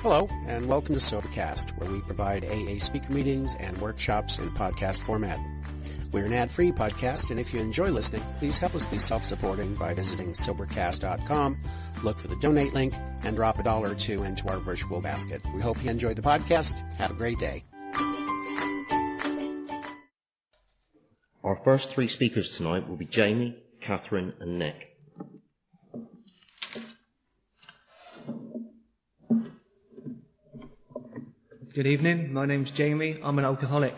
Hello, and welcome to Sobercast, where we provide AA speaker meetings and workshops in podcast format. We're an ad-free podcast, and if you enjoy listening, please help us be self-supporting by visiting Sobercast.com, look for the donate link, and drop $1 or $2 into our virtual basket. We hope you enjoy the podcast. Have a great day. Our first three speakers tonight will be Jamie, Catherine, and Nick. Good evening, my name's Jamie, I'm an alcoholic.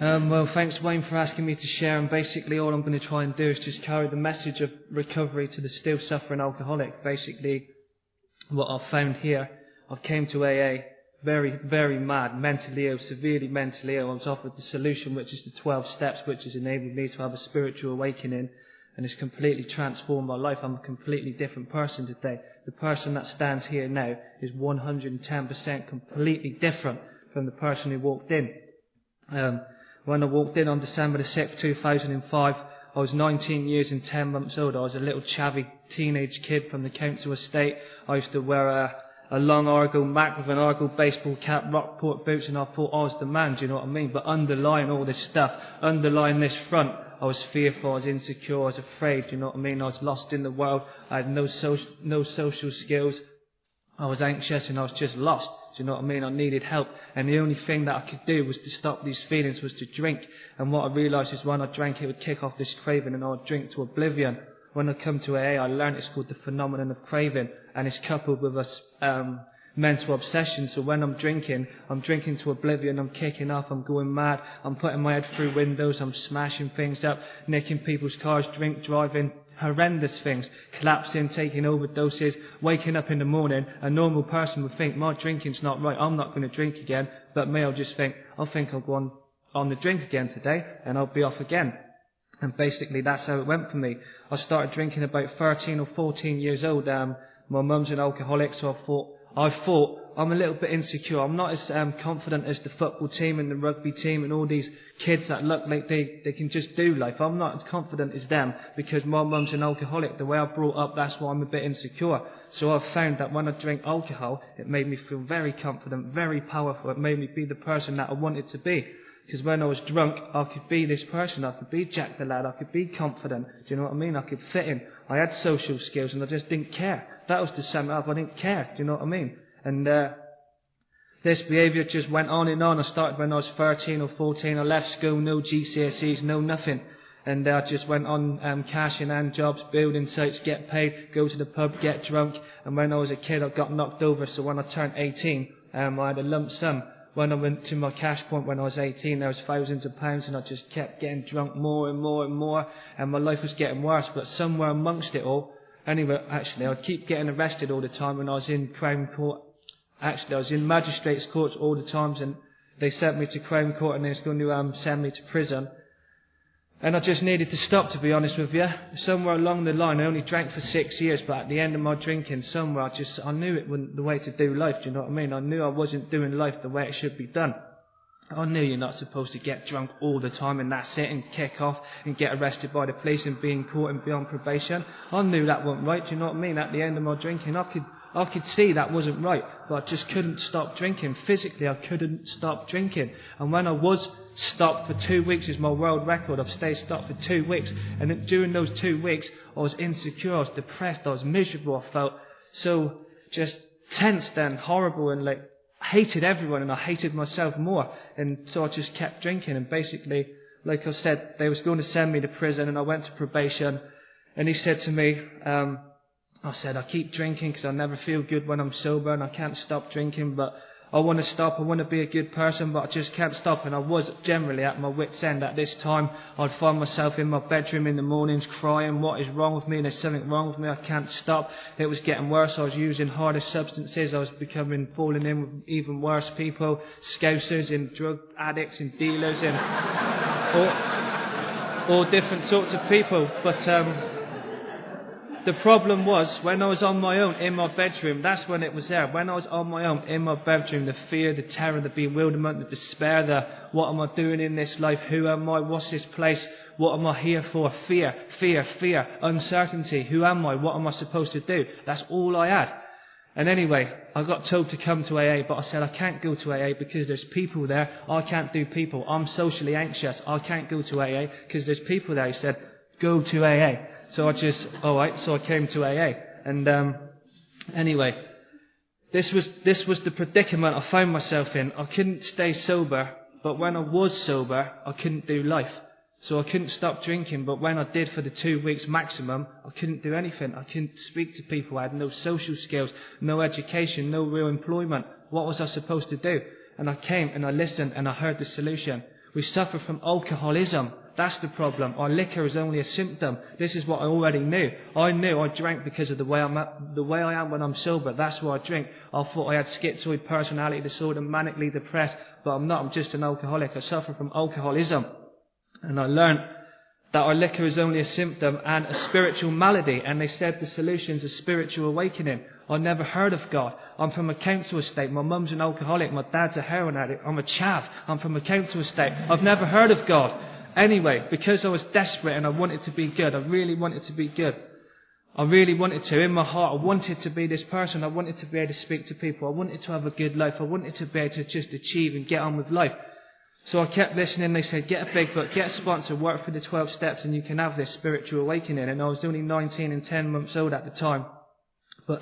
Well, thanks Wayne for asking me to share, and basically all I'm going to try and do is just carry the message of recovery to the still suffering alcoholic. Basically, what I've found here, I've came to AA very, very mad, mentally ill, severely mentally ill. I was offered the solution, which is the 12 steps, which has enabled me to have a spiritual awakening, and it's completely transformed my life. I'm a completely different person today. The person that stands here now is 110% completely different from the person who walked in. When I walked in on December the 6th, 2005, I was 19 years and 10 months old. I was a little chavvy teenage kid from the council estate. I used to wear a long Argo Mac with an Argo baseball cap, Rockport boots, and I thought I was the man, do you know what I mean? But underlying all this stuff, underlying this front, I was fearful, I was insecure, I was afraid, do you know what I mean? I was lost in the world, I had no social skills, I was anxious and I was just lost, do you know what I mean? I needed help, and the only thing that I could do was to stop these feelings was to drink. And what I realised is when I drank, it would kick off this craving and I would drink to oblivion. When I come to AA, I learned it's called the phenomenon of craving, and it's coupled with a mental obsession. So when I'm drinking to oblivion, I'm kicking off, I'm going mad, I'm putting my head through windows, I'm smashing things up, nicking people's cars, drink driving, horrendous things, collapsing, taking overdoses, waking up in the morning. A normal person would think, my drinking's not right, I'm not going to drink again. But me, I'll just think, I'll go on the drink again today, and I'll be off again. And basically that's how it went for me. I started drinking about 13 or 14 years old. My mum's an alcoholic, so I thought I'm a little bit insecure. I'm not as confident as the football team and the rugby team and all these kids that look like they can just do life. I'm not as confident as them because my mum's an alcoholic. The way I brought up, that's why I'm a bit insecure. So I've found that when I drink alcohol, it made me feel very confident, very powerful. It made me be the person that I wanted to be. Because when I was drunk, I could be this person. I could be Jack the Lad. I could be confident. Do you know what I mean? I could fit in. I had social skills and I just didn't care. That was to sum it up. I didn't care. Do you know what I mean? And this behaviour just went on and on. I started when I was 13 or 14. I left school, no GCSEs, no nothing. And I just went on cash in hand jobs, building sites, get paid, go to the pub, get drunk. And when I was a kid, I got knocked over. So when I turned 18, I had a lump sum. When I went to my cash point when I was 18, there was thousands of pounds, and I just kept getting drunk more and more and more, and my life was getting worse. But somewhere amongst it all, anyway, actually, I'd keep getting arrested all the time when I was in Crown Court. Actually, I was in magistrates' courts all the times, and they sent me to Crown Court, and they was going to send me to prison. And I just needed to stop, to be honest with you. Somewhere along the line, I only drank for 6 years, but at the end of my drinking, somewhere I knew it wasn't the way to do life, do you know what I mean? I knew I wasn't doing life the way it should be done. I knew you're not supposed to get drunk all the time and that's it, and kick off and get arrested by the police and be in court and be on probation. I knew that wasn't right, do you know what I mean? At the end of my drinking, I could see that wasn't right, but I just couldn't stop drinking. Physically, I couldn't stop drinking. And when I was stopped for 2 weeks, is my world record. I've stayed stopped for 2 weeks. And then during those 2 weeks, I was insecure, I was depressed, I was miserable. I felt so just tense and horrible, and like hated everyone, and I hated myself more. And so I just kept drinking. And basically, like I said, they was going to send me to prison, and I went to probation. And he said to me, I said, I keep drinking because I never feel good when I'm sober, and I can't stop drinking, but I want to stop. I want to be a good person, but I just can't stop. And I was generally at my wit's end at this time. I'd find myself in my bedroom in the mornings crying, what is wrong with me? There's something wrong with me. I can't stop. It was getting worse. I was using harder substances. I was falling in with even worse people, scousers and drug addicts and dealers and all different sorts of people. But the problem was, when I was on my own in my bedroom, that's when it was there. When I was on my own in my bedroom, the fear, the terror, the bewilderment, the despair, the what am I doing in this life? Who am I? What's this place? What am I here for? Fear, uncertainty. Who am I? What am I supposed to do? That's all I had. And anyway, I got told to come to AA, but I said I can't go to AA because there's people there. I can't do people. I'm socially anxious. I can't go to AA because there's people there. He said, go to AA. So so I came to AA. And anyway, this was the predicament I found myself in. I couldn't stay sober, but when I was sober, I couldn't do life. So I couldn't stop drinking, but when I did for the 2 weeks maximum, I couldn't do anything. I couldn't speak to people. I had no social skills, no education, no real employment. What was I supposed to do? And I came and I listened and I heard the solution. We suffer from alcoholism. That's the problem. Our liquor is only a symptom. This is what I already knew. I knew I drank because of the way I am when I'm sober. That's why I drink. I thought I had schizoid personality disorder, manically depressed, but I'm not. I'm just an alcoholic. I suffer from alcoholism. And I learned that our liquor is only a symptom and a spiritual malady. And they said the solution is a spiritual awakening. I never heard of God. I'm from a council estate. My mum's an alcoholic. My dad's a heroin addict. I'm a chav. I'm from a council estate. I've never heard of God. Anyway, because I was desperate and I wanted to be good. I really wanted to be good. I really wanted to. In my heart, I wanted to be this person. I wanted to be able to speak to people. I wanted to have a good life. I wanted to be able to just achieve and get on with life. So I kept listening. They said, get a big book, get a sponsor, work for the 12 steps and you can have this spiritual awakening. And I was only 19 and 10 months old at the time. But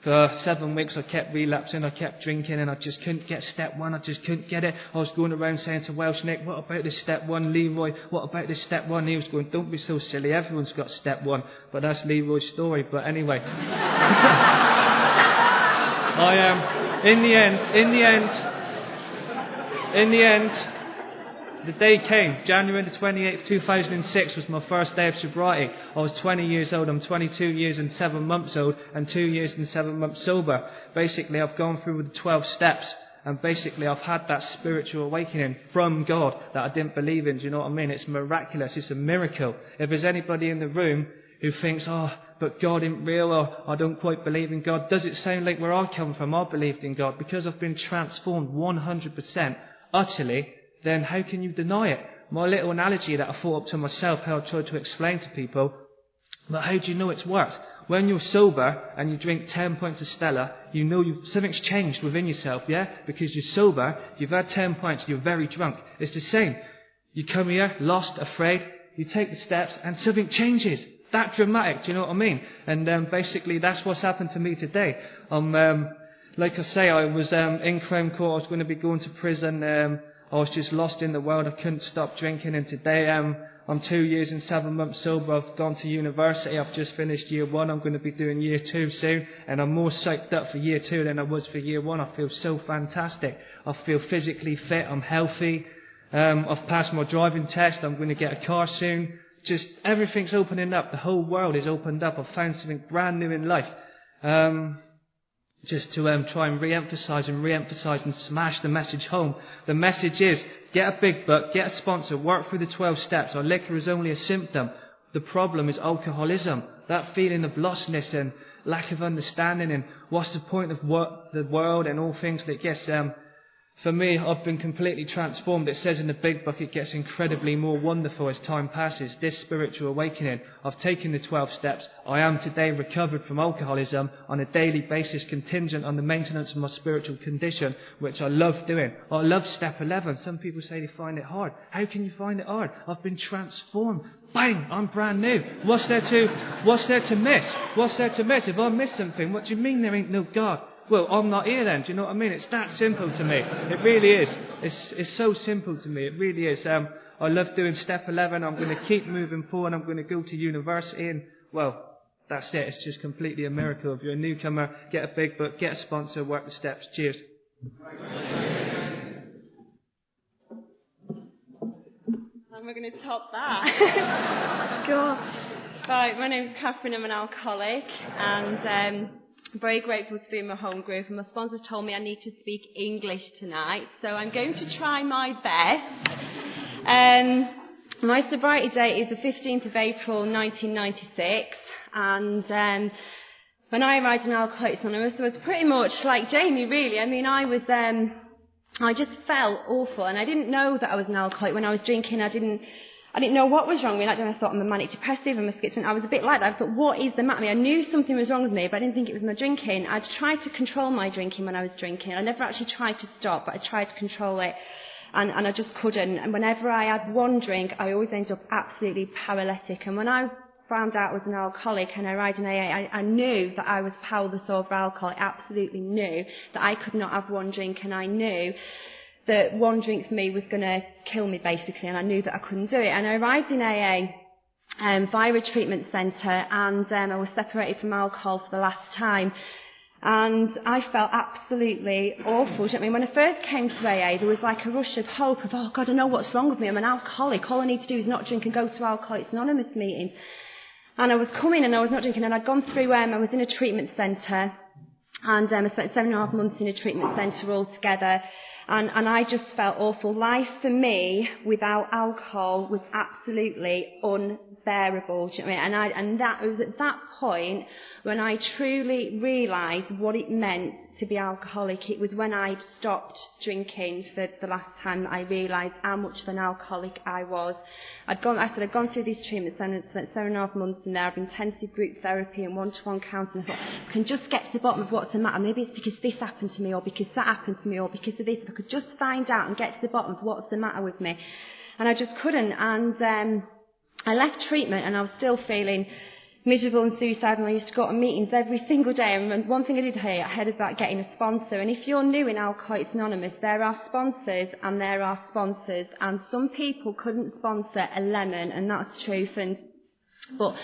for 7 weeks I kept relapsing, I kept drinking and I just couldn't get step 1. I just couldn't get it. I was going around saying to Welsh Nick, what about this step 1? Leroy, what about this step 1? He was going, don't be so silly, everyone's got step 1. But that's Leroy's story. But anyway. In the end, the day came. January the 28th, 2006 was my first day of sobriety. I was 20 years old. I'm 22 years and 7 months old and 2 years and 7 months sober. Basically, I've gone through the 12 steps and basically I've had that spiritual awakening from God that I didn't believe in. Do you know what I mean? It's miraculous. It's a miracle. If there's anybody in the room who thinks, but God isn't real, or I don't quite believe in God, does it sound like where I come from? I believed in God because I've been transformed 100%, utterly. Then how can you deny it? My little analogy that I thought up to myself, how I tried to explain to people, but how do you know it's worked? When you're sober and you drink 10 pints of Stella, you know something's changed within yourself, yeah? Because you're sober, you've had 10 pints, you're very drunk. It's the same. You come here, lost, afraid, you take the steps and something changes. That dramatic, do you know what I mean? And basically that's what's happened to me today. Like I say, I was in Crown Court, I was going to be going to prison. I was just lost in the world. I couldn't stop drinking. And today I'm 2 years and 7 months sober. I've gone to university. I've just finished year 1. I'm going to be doing year 2 soon. And I'm more psyched up for year 2 than I was for year 1. I feel so fantastic. I feel physically fit. I'm healthy. I've passed my driving test. I'm going to get a car soon. Just everything's opening up. The whole world is opened up. I've found something brand new in life. Just to try and re-emphasise and smash the message home. The message is, get a big book, get a sponsor, work through the 12 steps. Our liquor is only a symptom. The problem is alcoholism. That feeling of lostness and lack of understanding and what's the point of the world and all things that gets... For me, I've been completely transformed. It says in the big book it gets incredibly more wonderful as time passes. This spiritual awakening, I've taken the 12 steps. I am today recovered from alcoholism on a daily basis, contingent on the maintenance of my spiritual condition, which I love doing. I love step 11. Some people say they find it hard. How can you find it hard? I've been transformed. Bang! I'm brand new. What's there to miss? What's there to miss? If I miss something, what do you mean there ain't no God? Well, I'm not here then, do you know what I mean? It's that simple to me. It really is. It's so simple to me. It really is. I love doing step 11. I'm going to keep moving forward. I'm going to go to university and, well, that's it. It's just completely a miracle. If you're a newcomer, get a big book, get a sponsor, work the steps. Cheers. How am I going to top that? Gosh. Right, my name's Catherine. I'm an alcoholic and... very grateful to be in my home group, and my sponsors told me I need to speak English tonight, so I'm going to try my best. My sobriety date is the 15th of April 1996, and when I arrived in Alcoholics Anonymous, I was pretty much like Jamie, really. I mean, I just felt awful, and I didn't know that I was an alcoholic when I was drinking. I didn't know what was wrong with me. I thought I'm a manic depressive, I'm a schizophrenic. I was a bit like that. I thought, what is the matter with me? I knew something was wrong with me, but I didn't think it was my drinking. I'd tried to control my drinking when I was drinking. I never actually tried to stop, but I tried to control it. And I just couldn't. And whenever I had one drink, I always ended up absolutely paralytic. And when I found out I was an alcoholic and I arrived in AA, I knew that I was powerless over alcohol. I absolutely knew that I could not have one drink, and I knew that one drink for me was going to kill me, basically, and I knew that I couldn't do it. And I arrived in AA via a treatment centre, and I was separated from alcohol for the last time. And I felt absolutely awful. I mean, when I first came to AA, there was like a rush of hope of, oh God, I know what's wrong with me. I'm an alcoholic. All I need to do is not drink and go to Alcoholics Anonymous meetings. And I was coming and I was not drinking, and I'd gone through, I was in a treatment centre, and I spent 7.5 months in a treatment centre altogether. And I just felt awful. Life for me without alcohol was absolutely unbearable. Do you know what I mean? And that was at that point when I truly realised what it meant to be alcoholic. It was when I'd stopped drinking for the last time that I realised how much of an alcoholic I was. I'd gone through these treatment centres, spent 7.5 months in there, of intensive group therapy and one-to-one counselling. I thought, I can just get to the bottom of what's the matter. Maybe it's because this happened to me, or because that happened to me, or because of this. If I could just find out and get to the bottom of what's the matter with me. And I just couldn't. And I left treatment and I was still feeling miserable and suicidal. I used to go to meetings every single day. And one thing I did hear, I heard about getting a sponsor. And if you're new in Alcoholics Anonymous, there are sponsors and there are sponsors. And some people couldn't sponsor a lemon, and that's the truth. But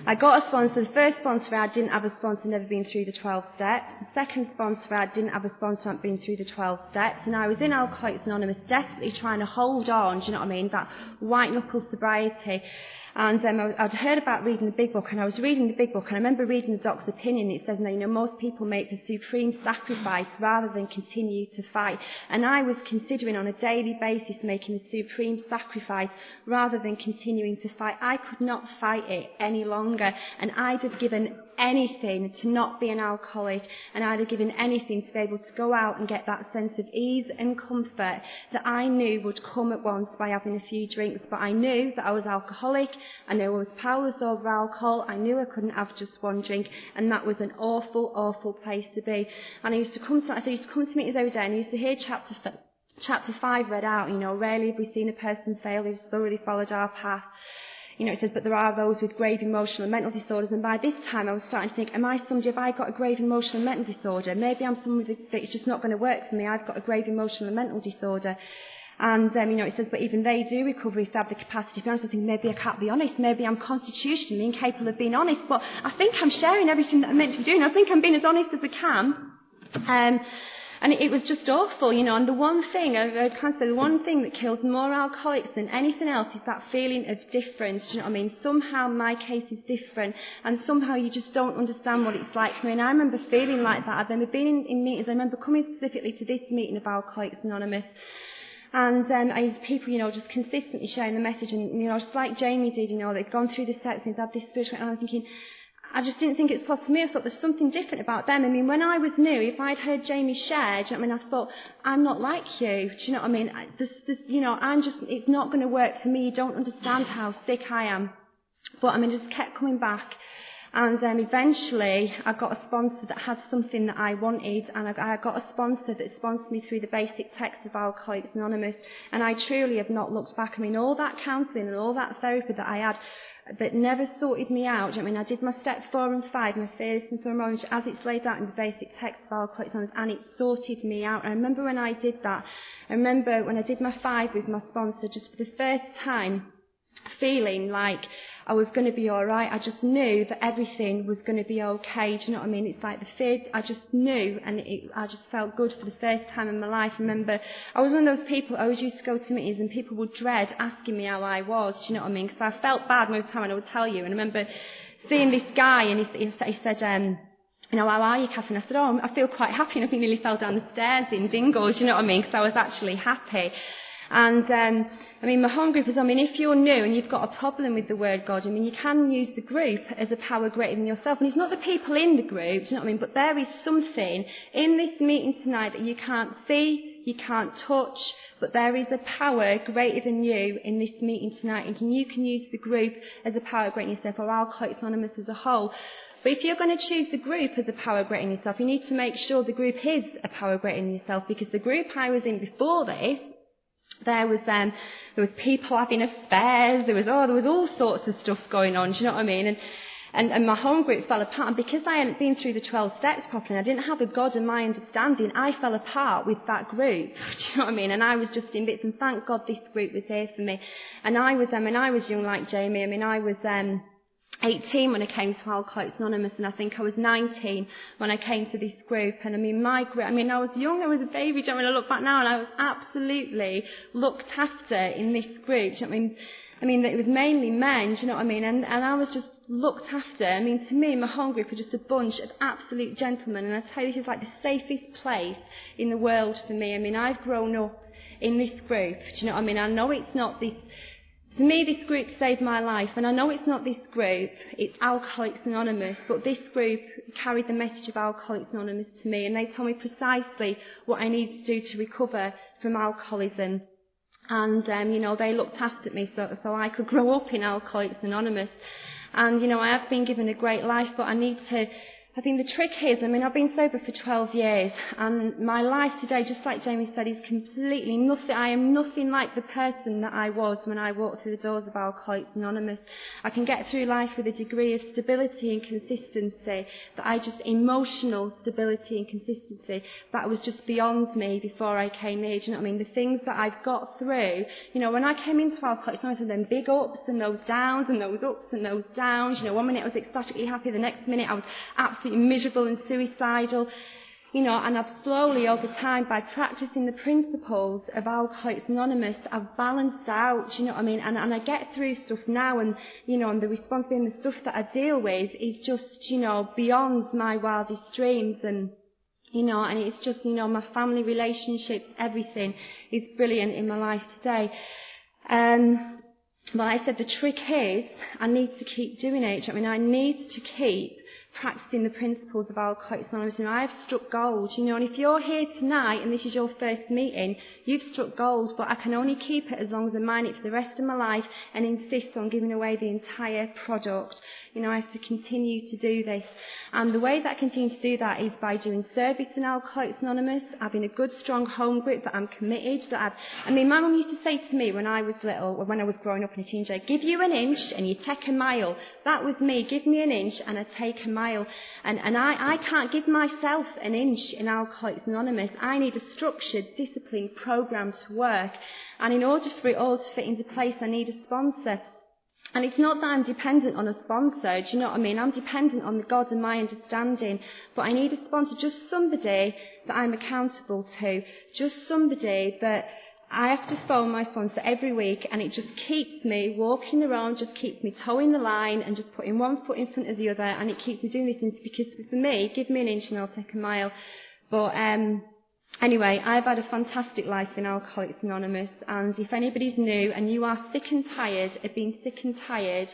I got a sponsor. The first sponsor I had didn't have a sponsor, never been through the 12 steps. The second sponsor I had didn't have a sponsor, hadn't been through the 12 steps. And I was in Alcoholics Anonymous, desperately trying to hold on, do you know what I mean, that white-knuckle sobriety. And I'd heard about reading the Big Book, and I was reading the Big Book, and I remember reading the doc's opinion. It says, most people make the supreme sacrifice rather than continue to fight. And I was considering on a daily basis making the supreme sacrifice rather than continuing to fight. I could not fight it any longer, and I'd have given anything to not be an alcoholic, and I'd have given anything to be able to go out and get that sense of ease and comfort that I knew would come at once by having a few drinks. But I knew that I was alcoholic, I knew I was powerless over alcohol, I knew I couldn't have just one drink, and that was an awful, awful place to be. And I used to come to meetings every day, and I used to hear chapter 5 read out, rarely have we seen a person fail who's thoroughly followed our path. It says, but there are those with grave emotional and mental disorders. And by this time I was starting to think, have I got a grave emotional and mental disorder? Maybe I'm someone that it's just not going to work for me. I've got a grave emotional and mental disorder. And, it says, but even they do recover if they have the capacity to be honest. I think maybe I can't be honest. Maybe I'm constitutionally incapable of being honest. But I think I'm sharing everything that I'm meant to be doing. I think I'm being as honest as I can. And it was just awful, and the one thing, I can't say, the one thing that kills more alcoholics than anything else is that feeling of difference, do you know what I mean? Somehow my case is different, and somehow you just don't understand what it's like for me. And I remember feeling like that. I remember being in meetings, I remember coming specifically to this meeting of Alcoholics Anonymous, and I used people, just consistently sharing the message, and, just like Jamie did, they'd gone through the steps and they'd had this spiritual, and I'm thinking, I just didn't think it was possible for me. I thought there's something different about them. I mean, when I was new, if I'd heard Jamie share, do you know what I mean, I thought, I'm not like you. Do you know what I mean? It's not going to work for me. You don't understand how sick I am. But I just kept coming back. And eventually I got a sponsor that had something that I wanted, and I got a sponsor that sponsored me through the basic text of Alcoholics Anonymous, and I truly have not looked back. All that counselling and all that therapy that I had that never sorted me out. I did my step 4 and 5, my fearless and thorough, as it's laid out in the basic text of Alcoholics Anonymous, and it sorted me out. And I remember when I did that, I remember when I did my 5 with my sponsor, just for the first time, feeling like I was going to be alright. I just knew that everything was going to be okay. Do you know what I mean? It's like the fear, I just knew, and I just felt good for the first time in my life. I remember, I was one of those people, I always used to go to meetings and people would dread asking me how I was. Do you know what I mean? Because I felt bad most of the time, and I would tell you. And I remember seeing this guy, and he said, how are you, Catherine? I said, I feel quite happy. And I think nearly fell down the stairs in Dingles, you know what I mean? Because I was actually happy. And, my home group is, if you're new and you've got a problem with the word God, you can use the group as a power greater than yourself. And it's not the people in the group, do you know what I mean? But there is something in this meeting tonight that you can't see, you can't touch, but there is a power greater than you in this meeting tonight, and you can use the group as a power greater than yourself, or Alcoholics Anonymous as a whole. But if you're going to choose the group as a power greater than yourself, you need to make sure the group is a power greater than yourself, because the group I was in before this, there was people having affairs, there was all sorts of stuff going on, do you know what I mean? And my home group fell apart, and because I hadn't been through the 12 steps properly, and I didn't have a God in my understanding, I fell apart with that group, do you know what I mean? And I was just in bits, and thank God this group was here for me. And I was young like Jamie. I mean, I was 18 when I came to Alcoholics Anonymous, and I think I was 19 when I came to this group. And I mean, I was young, I was a baby, when I look back now, and I was absolutely looked after in this group. Do you know what I mean? I mean, it was mainly men, do you know what I mean? And I was just looked after. I mean, to me, my home group were just a bunch of absolute gentlemen, and I tell you, this is like the safest place in the world for me. I mean, I've grown up in this group, do you know what I mean? I know it's not this. To me, this group saved my life, and I know it's not this group, it's Alcoholics Anonymous, but this group carried the message of Alcoholics Anonymous to me, and they told me precisely what I needed to do to recover from alcoholism. And, they looked after me so I could grow up in Alcoholics Anonymous. And, I have been given a great life, but I think the trick is, I've been sober for 12 years, and my life today, just like Jamie said, is completely nothing. I am nothing like the person that I was when I walked through the doors of Alcoholics Anonymous. I can get through life with a degree of stability and consistency, emotional stability and consistency, that was just beyond me before I came here. Do you know what I mean? The things that I've got through, when I came into Alcoholics Anonymous, and then big ups and those downs and those ups and those downs. 1 minute I was ecstatically happy, the next minute I was absolutely miserable and suicidal, and I've slowly over time, by practicing the principles of Alcoholics Anonymous, I've balanced out, you know what I mean, and I get through stuff now, and and the responsibility and the stuff that I deal with is just beyond my wildest dreams, and and it's just my family relationships, everything is brilliant in my life today. Well, I said the trick is I need to keep doing it. I need to keep practicing the principles of Alcoholics Anonymous. I've struck gold, and if you're here tonight and this is your first meeting, you've struck gold, but I can only keep it as long as I mind it for the rest of my life and insist on giving away the entire product. I have to continue to do this. And the way that I continue to do that is by doing service in Alcoholics Anonymous, having a good, strong home group that I'm committed, my mum used to say to me when I was little, when I was growing up in a teenager, give you an inch and you take a mile. That was me. Give me an inch and I take a mile. And I can't give myself an inch in Alcoholics Anonymous. I need a structured, disciplined program to work. And in order for it all to fit into place, I need a sponsor. And it's not that I'm dependent on a sponsor, do you know what I mean? I'm dependent on the God and my understanding. But I need a sponsor, just somebody that I'm accountable to, just somebody that I have to phone my sponsor every week, and it just keeps me walking around, just keeps me towing the line and just putting one foot in front of the other, and it keeps me doing this, because for me, give me an inch and I'll take a mile. But anyway, I've had a fantastic life in Alcoholics Anonymous, and if anybody's new and you are sick and tired of being sick and tired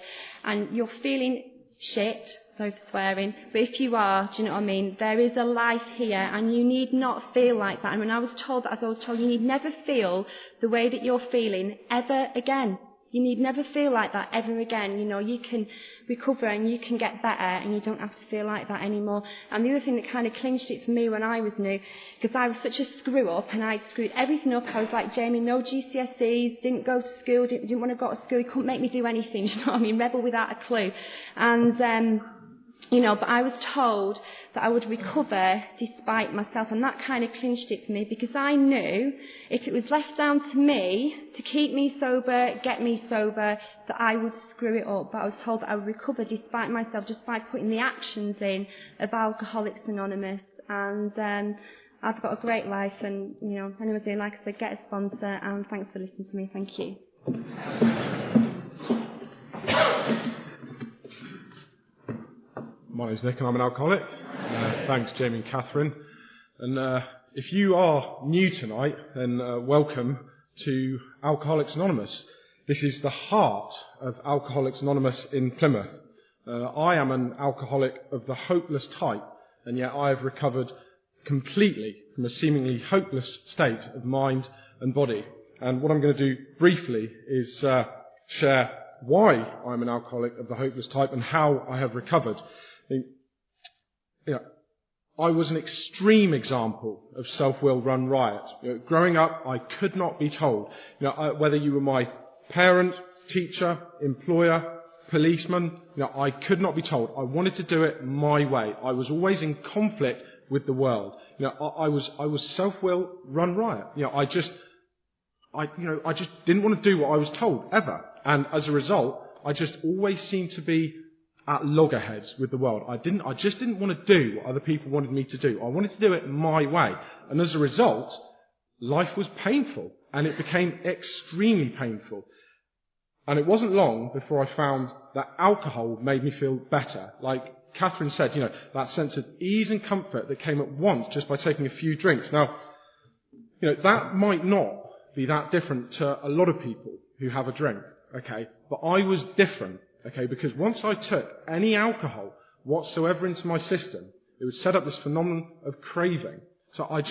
and you're feeling shit, sorry for swearing, but if you are, do you know what I mean, there is a life here, and you need not feel like that. And when I was told that, as I was told, you need never feel the way that you're feeling ever again. You need never feel like that ever again. You can recover and you can get better, and you don't have to feel like that anymore. And the other thing that kind of clinched it for me when I was new, because I was such a screw up and I'd screwed everything up. I was like Jamie, no GCSEs, didn't go to school, didn't want to go to school, he couldn't make me do anything, you know what I mean, rebel without a clue. And but I was told that I would recover despite myself, and that kind of clinched it for me, because I knew if it was left down to me to keep me sober, get me sober, that I would screw it up. But I was told that I would recover despite myself, just by putting the actions in of Alcoholics Anonymous. And I've got a great life, and anyone doing, like I said, get a sponsor, and thanks for listening to me. Thank you. My name's Nick and I'm an alcoholic. Thanks, Jamie and Catherine. And if you are new tonight, then welcome to Alcoholics Anonymous. This is the heart of Alcoholics Anonymous in Plymouth. I am an alcoholic of the hopeless type, and yet I have recovered completely from a seemingly hopeless state of mind and body. And what I'm going to do briefly is share why I'm an alcoholic of the hopeless type and how I have recovered. I was an extreme example of self-will run riot. Growing up, I could not be told. Whether you were my parent, teacher, employer, policeman, I could not be told. I wanted to do it my way. I was always in conflict with the world. I was self-will run riot. I just didn't want to do what I was told ever. And as a result, I just always seemed to be at loggerheads with the world. I just didn't want to do what other people wanted me to do. I wanted to do it my way. And as a result, life was painful. And it became extremely painful. And it wasn't long before I found that alcohol made me feel better. Like Catherine said, that sense of ease and comfort that came at once just by taking a few drinks. Now, that might not be that different to a lot of people who have a drink, okay? But I was different, okay? Because once I took any alcohol whatsoever into my system, it would set up this phenomenon of craving. So I'd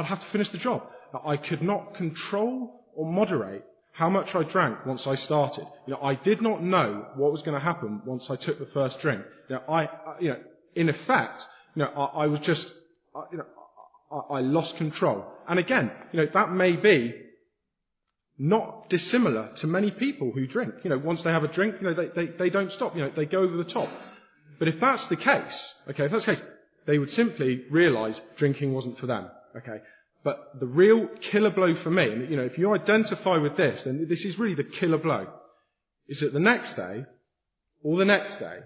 have to finish the job. I could not control or moderate how much I drank once I started. I did not know what was going to happen once I took the first drink. In effect, I was just, I lost control. And again, that may be not dissimilar to many people who drink. Once they have a drink, they don't stop. They go over the top. But if that's the case, they would simply realise drinking wasn't for them. Okay. But the real killer blow for me, and if you identify with this, then this is really the killer blow, is that the next day, or the next day,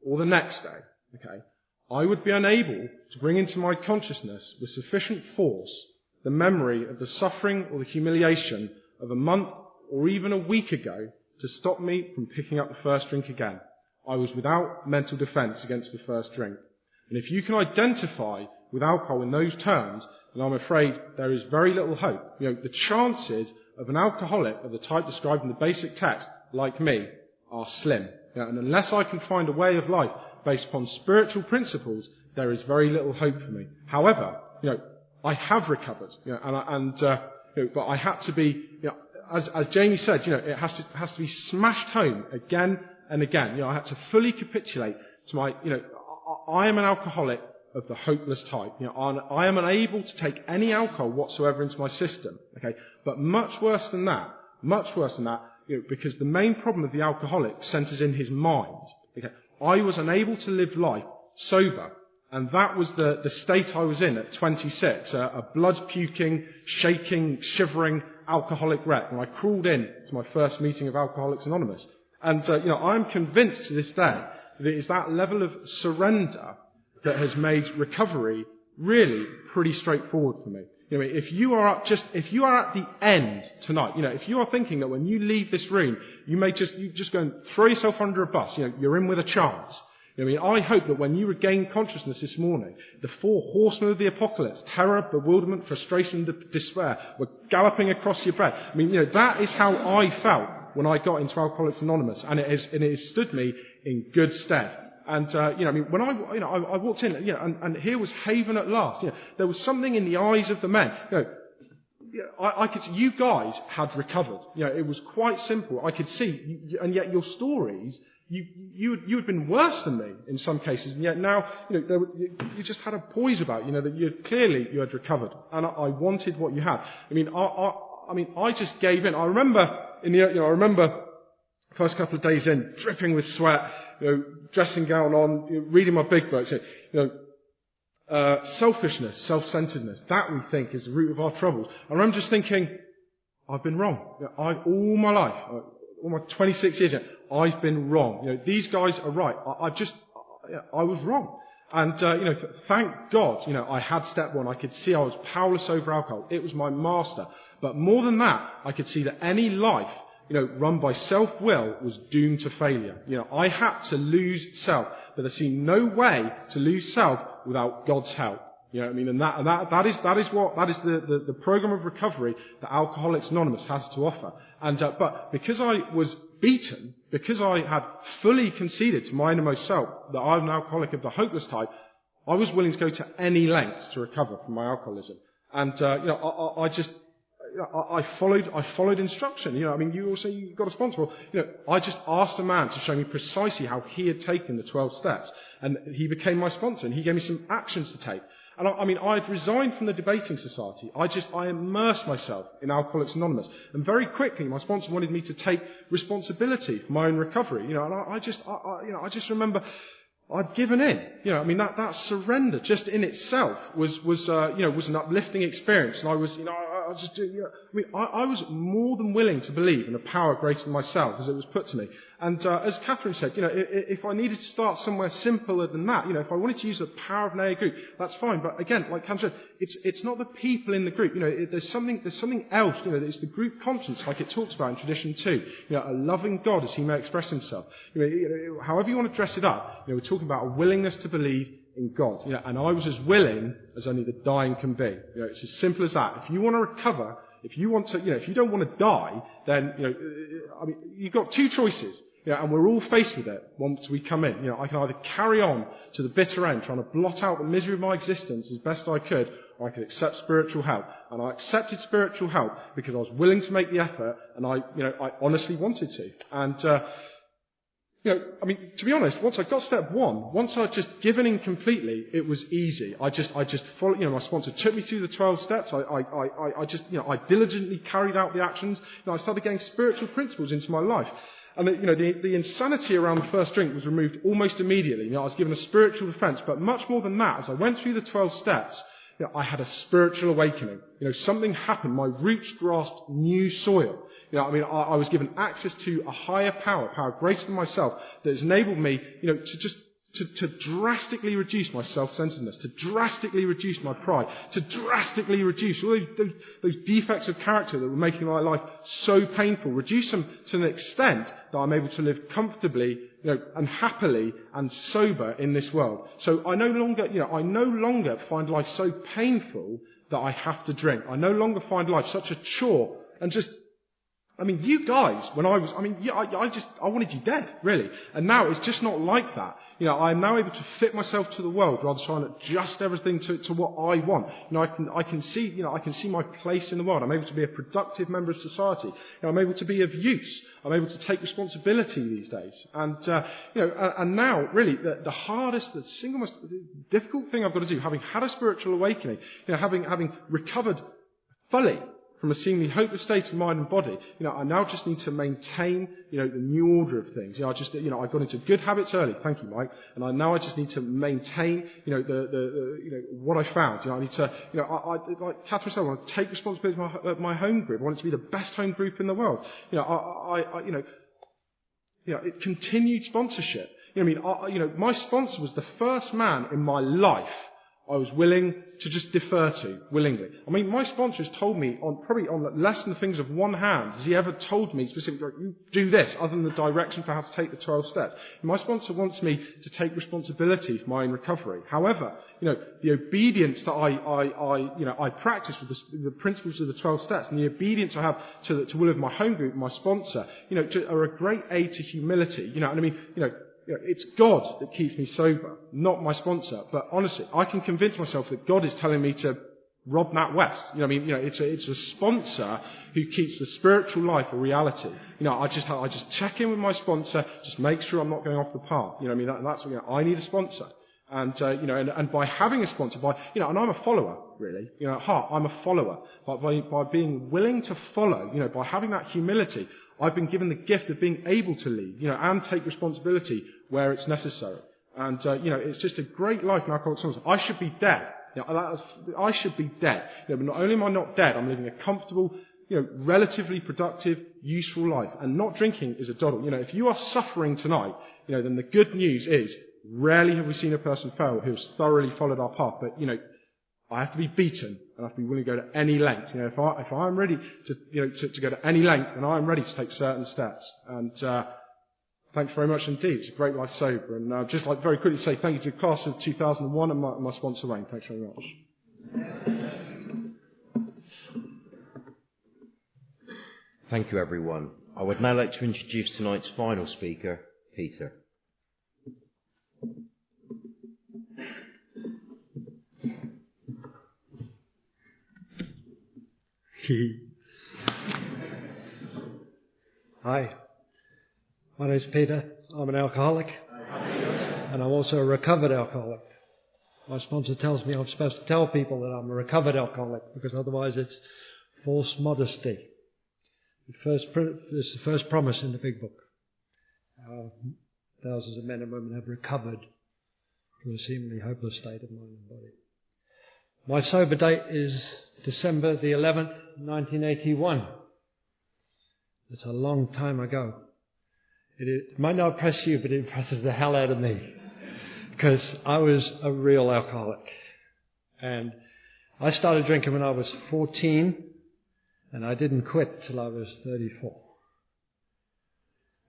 or the next day, okay, I would be unable to bring into my consciousness with sufficient force the memory of the suffering or the humiliation of a month or even a week ago to stop me from picking up the first drink again. I was without mental defence against the first drink. And if you can identify with alcohol in those terms, then I'm afraid there is very little hope. The chances of an alcoholic of the type described in the basic text, like me, are slim. And unless I can find a way of life based upon spiritual principles, there is very little hope for me. However, I have recovered, but I had to be, as Jamie said, it has to be smashed home again and again. I had to fully capitulate to my, I am an alcoholic of the hopeless type. I am unable to take any alcohol whatsoever into my system. Okay, but much worse than that, because the main problem of the alcoholic centres in his mind. Okay, I was unable to live life sober, and that was the state I was in at 26, a blood-puking, shaking, shivering alcoholic wreck. And I crawled in to my first meeting of Alcoholics Anonymous, and I'm convinced to this day that it is that level of surrender that has made recovery really pretty straightforward for me. If you are at the end tonight, if you are thinking that when you leave this room, you just go and throw yourself under a bus, you're in with a chance. I hope that when you regain consciousness this morning, the four horsemen of the apocalypse, terror, bewilderment, frustration, and despair, were galloping across your breath. That is how I felt when I got into Alcoholics Anonymous, and it has stood me in good stead. And, when I walked in, and here was haven at last. There was something in the eyes of the men. I could see you guys had recovered. It was quite simple. I could see, and yet your stories, you had been worse than me in some cases, and yet now, you just had a poise about you, that you had recovered, and I wanted what you had. I just gave in. I remember first couple of days in, dripping with sweat, dressing gown on, reading my big books. Selfishness, self-centeredness, that we think is the root of our troubles. I remember just thinking, I've been wrong. All my life, all my 26 years, I've been wrong. These guys are right. I was wrong. And, thank God, I had step one. I could see I was powerless over alcohol. It was my master. But more than that, I could see that any life, run by self-will was doomed to failure. I had to lose self, but there seemed no way to lose self without God's help. And that is the program of recovery that Alcoholics Anonymous has to offer. And, but because I was beaten, because I had fully conceded to my innermost self that I'm an alcoholic of the hopeless type, I was willing to go to any lengths to recover from my alcoholism. And, I followed instruction. You all say you've got a sponsor. Well, I just asked a man to show me precisely how he had taken the 12 steps. And he became my sponsor, and he gave me some actions to take. And I had resigned from the debating society. I immersed myself in Alcoholics Anonymous. And very quickly, my sponsor wanted me to take responsibility for my own recovery. And I just remember I'd given in. That surrender just in itself was an uplifting experience. And I was more than willing to believe in a power greater than myself, as it was put to me. And as Catherine said, if I needed to start somewhere simpler than that, if I wanted to use the power of an AA group, that's fine. But again, like Catherine said, it's not the people in the group. There's something else. It's the group conscience, like it talks about in tradition 2. A loving God as He may express Himself. However you want to dress it up, we're talking about a willingness to believe in God. And I was as willing as only the dying can be. It's as simple as that. If you want to recover, if you want to, if you don't want to die, then, you've got two choices. And we're all faced with it once we come in. I can either carry on to the bitter end, trying to blot out the misery of my existence as best I could, or I could accept spiritual help. And I accepted spiritual help because I was willing to make the effort, and I honestly wanted to. And, to be honest, once I got step 1, once I'd just given in completely, it was easy. I just followed, my sponsor took me through the 12 steps. I diligently carried out the actions. I started getting spiritual principles into my life. And the insanity around the first drink was removed almost immediately. I was given a spiritual defense, but much more than that, as I went through the 12 steps, I had a spiritual awakening. Something happened. My roots grasped new soil. I was given access to a higher power greater than myself, that has enabled me, to drastically reduce my self-centeredness, to drastically reduce my pride, to drastically reduce all those defects of character that were making my life so painful, reduce them to an extent that I'm able to live comfortably, and happily and sober in this world. So I no longer find life so painful that I have to drink. I no longer find life such a chore and just, you guys, when I wanted you dead, really. And now it's just not like that. I'm now able to fit myself to the world rather than trying to adjust everything to what I want. I can see my place in the world. I'm able to be a productive member of society. I'm able to be of use. I'm able to take responsibility these days. And, and now, really, the single most difficult thing I've got to do, having had a spiritual awakening, having recovered fully from a seemingly hopeless state of mind and body, I now just need to maintain, the new order of things. I got into good habits early. Thank you, Mike. And I just need to maintain, what I found. I need to, like Catherine said, I want to take responsibility of my home group. I want it to be the best home group in the world. It continued sponsorship. My sponsor was the first man in my life I was willing to just defer to, willingly. My sponsor has told me probably on less than the fingers of one hand, has he ever told me specifically, you do this, other than the direction for how to take the 12 steps. My sponsor wants me to take responsibility for my own recovery. However, the obedience that I practice with the principles of the 12 steps, and the obedience I have to the will of my home group, my sponsor, are a great aid to humility. It's God that keeps me sober, not my sponsor. But honestly, I can convince myself that God is telling me to rob Nat West. It's a sponsor who keeps the spiritual life a reality. I just check in with my sponsor, just make sure I'm not going off the path. That's I need a sponsor. And and by having a sponsor, and I'm a follower, really. At heart, I'm a follower. But by being willing to follow, by having that humility, I've been given the gift of being able to lead, and take responsibility where it's necessary. And, it's just a great life in Alcoholics Anonymous. I should be dead. I should be dead. But not only am I not dead, I'm living a comfortable, relatively productive, useful life. And not drinking is a doddle. If you are suffering tonight, then the good news is, rarely have we seen a person fail who has thoroughly followed our path. But, I have to be beaten, and I have to be willing to go to any length. If I'm ready to go to any length, then I'm ready to take certain steps. And thanks very much indeed. It's a great life sober. And I'd just like very quickly to say thank you to the class of 2001 and my sponsor Wayne. Thanks very much. Thank you, everyone. I would now like to introduce tonight's final speaker, Peter. Hi, my name's Peter. I'm an alcoholic, and I'm also a recovered alcoholic. My sponsor tells me I'm supposed to tell people that I'm a recovered alcoholic, because otherwise it's false modesty. It's the first promise in the big book. Thousands of men and women have recovered from a seemingly hopeless state of mind and body. My sober date is December the 11th, 1981. It's a long time ago. It might not impress you, but it impresses the hell out of me, because I was a real alcoholic. And I started drinking when I was 14, and I didn't quit till I was 34.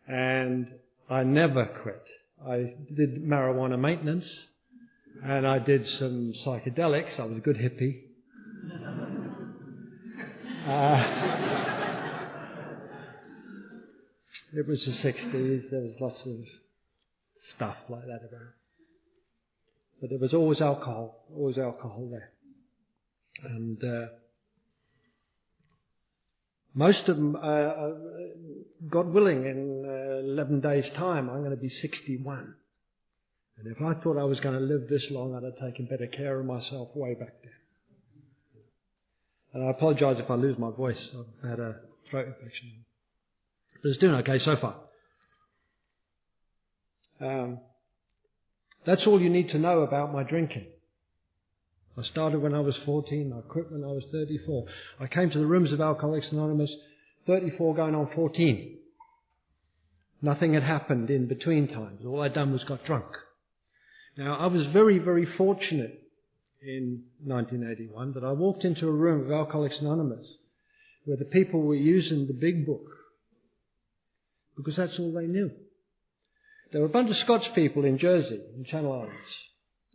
And I never quit. I did marijuana maintenance, and I did some psychedelics. I was a good hippie. It was the 60s. There was lots of stuff like that around. But there was always alcohol there. And most of them, God willing, in 11 days' time, I'm going to be 61. And if I thought I was going to live this long, I'd have taken better care of myself way back then. And I apologise if I lose my voice. I've had a throat infection. But it's doing okay so far. That's all you need to know about my drinking. I started when I was 14. I quit when I was 34. I came to the rooms of Alcoholics Anonymous 34 going on 14. Nothing had happened in between times. All I'd done was got drunk. Now, I was very, very fortunate in 1981 that I walked into a room of Alcoholics Anonymous where the people were using the big book, because that's all they knew. There were a bunch of Scots people in Jersey, in Channel Islands,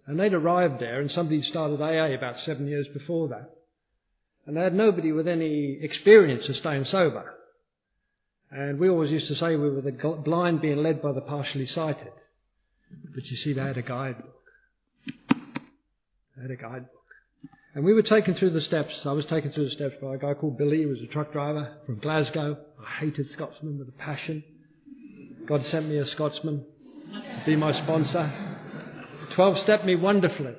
and they'd arrived there, and somebody started AA about 7 years before that, and they had nobody with any experience of staying sober. And we always used to say we were the blind being led by the partially sighted. But you see, they had a guidebook. And we were taken through the steps. I was taken through the steps by a guy called Billy. He was a truck driver from Glasgow. I hated Scotsmen with a passion. God sent me a Scotsman to be my sponsor. 12-stepped me wonderfully.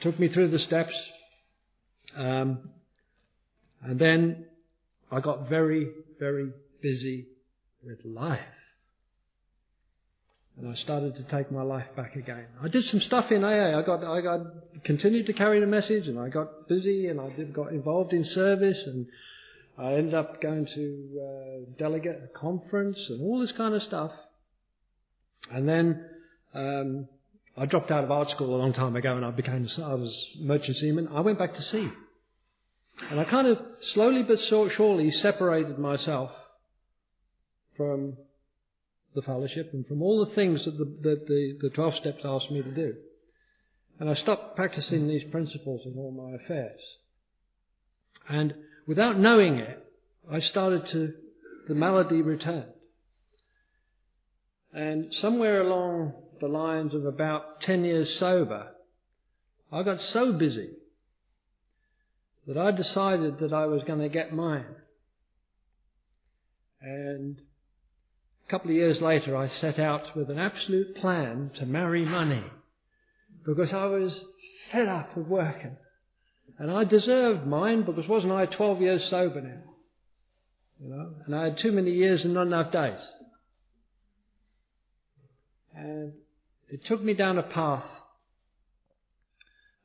Took me through the steps. And then I got very, very busy with life. And I started to take my life back again. I did some stuff in AA. I continued to carry the message, and I got busy, and I got involved in service, and I ended up going to delegate a conference and all this kind of stuff. And then I dropped out of art school a long time ago, and I was merchant seaman. I went back to sea. And I kind of slowly but surely separated myself from the fellowship and from all the things that the 12 steps asked me to do. And I stopped practicing these principles in all my affairs. And without knowing it, the malady returned. And somewhere along the lines of about 10 years sober, I got so busy that I decided that I was going to get mine. And a couple of years later, I set out with an absolute plan to marry money, because I was fed up with working. And I deserved mine, because wasn't I 12 years sober now? You know, and I had too many years and not enough days. And it took me down a path.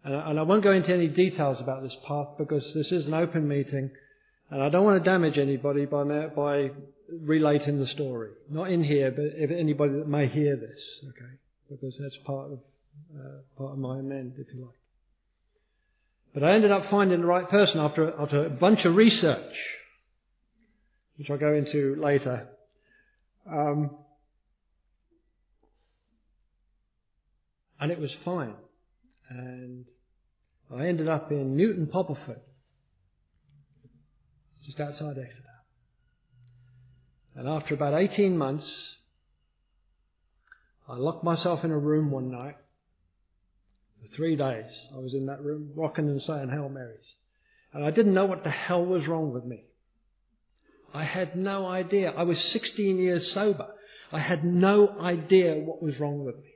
And I won't go into any details about this path, because this is an open meeting, and I don't want to damage anybody by relating the story. Not in here, but if anybody that may hear this, okay? Because that's part of my amend, if you like. But I ended up finding the right person after a bunch of research, which I'll go into later. And it was fine. And I ended up in Newton Poppleford, just outside Exeter. And after about 18 months, I locked myself in a room one night. For 3 days, I was in that room, rocking and saying Hail Marys. And I didn't know what the hell was wrong with me. I had no idea. I was 16 years sober. I had no idea what was wrong with me.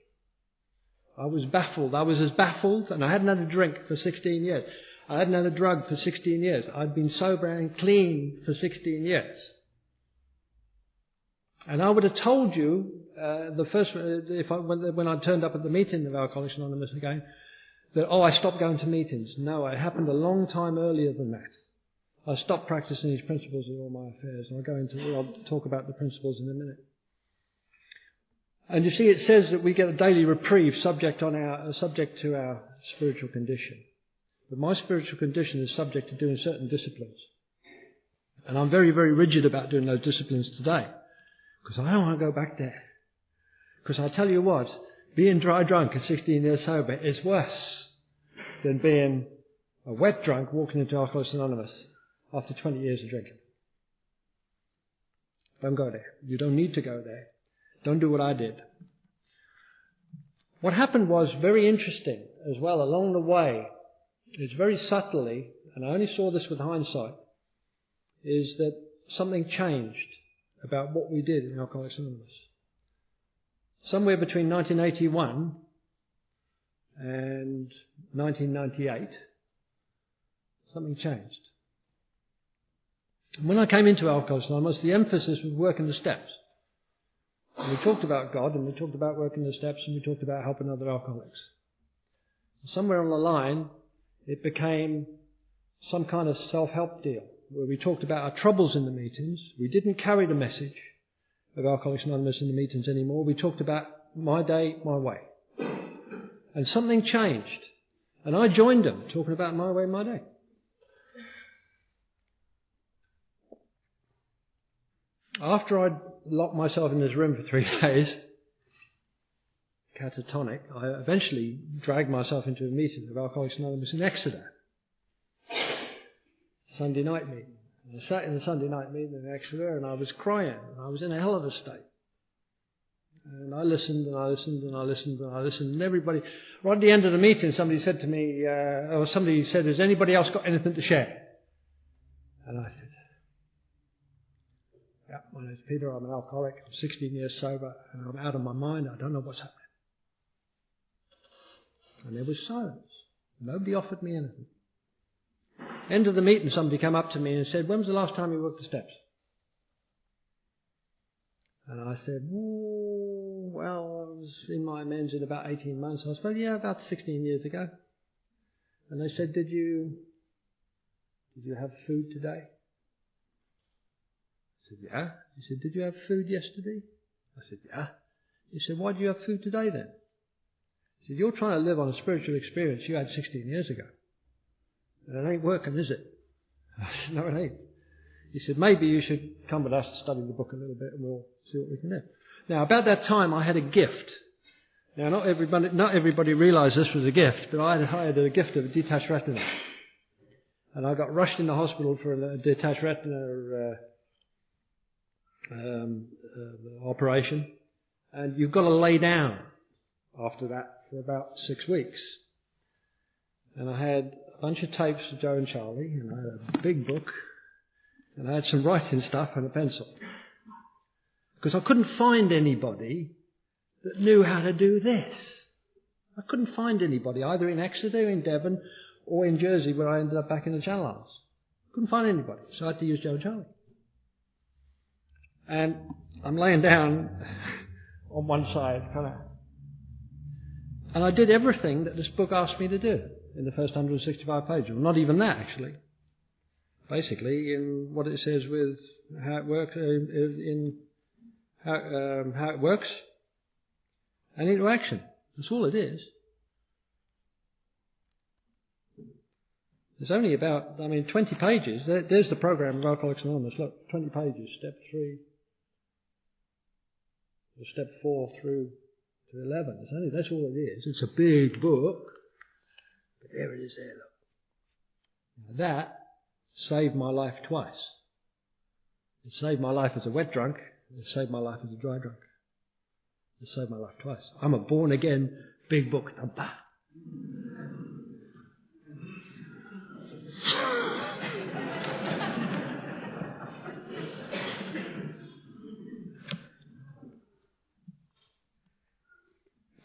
I was baffled. I was as baffled, and I hadn't had a drink for 16 years. I hadn't had a drug for 16 years. I'd been sober and clean for 16 years. And I would have told you, when I turned up at the meeting of Alcoholics Anonymous again, that, I stopped going to meetings. No, it happened a long time earlier than that. I stopped practicing these principles in all my affairs, and I'll talk about the principles in a minute. And you see, it says that we get a daily reprieve subject to our spiritual condition. But my spiritual condition is subject to doing certain disciplines. And I'm very, very rigid about doing those disciplines today, because I don't want to go back there. Because I tell you what, being dry drunk at 16 years sober is worse than being a wet drunk walking into Alcoholics Anonymous after 20 years of drinking. Don't go there. You don't need to go there. Don't do what I did. What happened was very interesting as well along the way. It's very subtly, and I only saw this with hindsight, is that something changed about what we did in Alcoholics Anonymous. Somewhere between 1981 and 1998, something changed. And when I came into Alcoholics Anonymous, the emphasis was working the steps. And we talked about God, and we talked about working the steps, and we talked about helping other alcoholics. Somewhere on the line, it became some kind of self-help deal, where we talked about our troubles in the meetings. We didn't carry the message of Alcoholics Anonymous in the meetings anymore. We talked about my day, my way. And something changed. And I joined them, talking about my way, my day. After I'd locked myself in this room for 3 days, catatonic, I eventually dragged myself into a meeting of Alcoholics Anonymous in Exeter. Sunday night meeting. I sat in the Sunday night meeting in Exeter, and I was crying. I was in a hell of a state. And I listened, and I listened, and I listened, and I listened, and everybody... Right at the end of the meeting, somebody said to me, has anybody else got anything to share? And I said, yeah, my name's Peter, I'm an alcoholic, I'm 16 years sober, and I'm out of my mind, I don't know what's happening. And there was silence. Nobody offered me anything. End of the meeting, somebody came up to me and said, when was the last time you walked the steps? And I said, well, I was in my amends in about 18 months. I suppose, yeah, about 16 years ago. And they said, did you have food today? I said, yeah. He said, did you have food yesterday? I said, yeah. He said, why do you have food today then? He said, you're trying to live on a spiritual experience you had 16 years ago. And it ain't working, is it? I said, no, it ain't. He said, maybe you should come with us to study the book a little bit and we'll see what we can do. Now, about that time, I had a gift. Now, not everybody realised this was a gift, but I had a gift of a detached retina. And I got rushed in the hospital for a detached retina operation. And you've got to lay down after that for about 6 weeks. And I had a bunch of tapes of Joe and Charlie, and I had a big book, and I had some writing stuff and a pencil. Because I couldn't find anybody that knew how to do this. I couldn't find anybody, either in Exeter, in Devon, or in Jersey, where I ended up back in the Channel Islands. Couldn't find anybody, so I had to use Joe and Charlie. And I'm laying down on one side, kind of. And I did everything that this book asked me to do in the first 165 pages. Well, not even that, actually. Basically, in what it says with how it works, how it works, and into action. That's all it is. There's only about, 20 pages. There's the program of Alcoholics Anonymous. Look, 20 pages, step 3, or step 4 through to 11. That's all it is. It's a big book. But there it is there, look. Now that saved my life twice. It saved my life as a wet drunk. It saved my life as a dry drunk. It saved my life twice. I'm a born-again big book.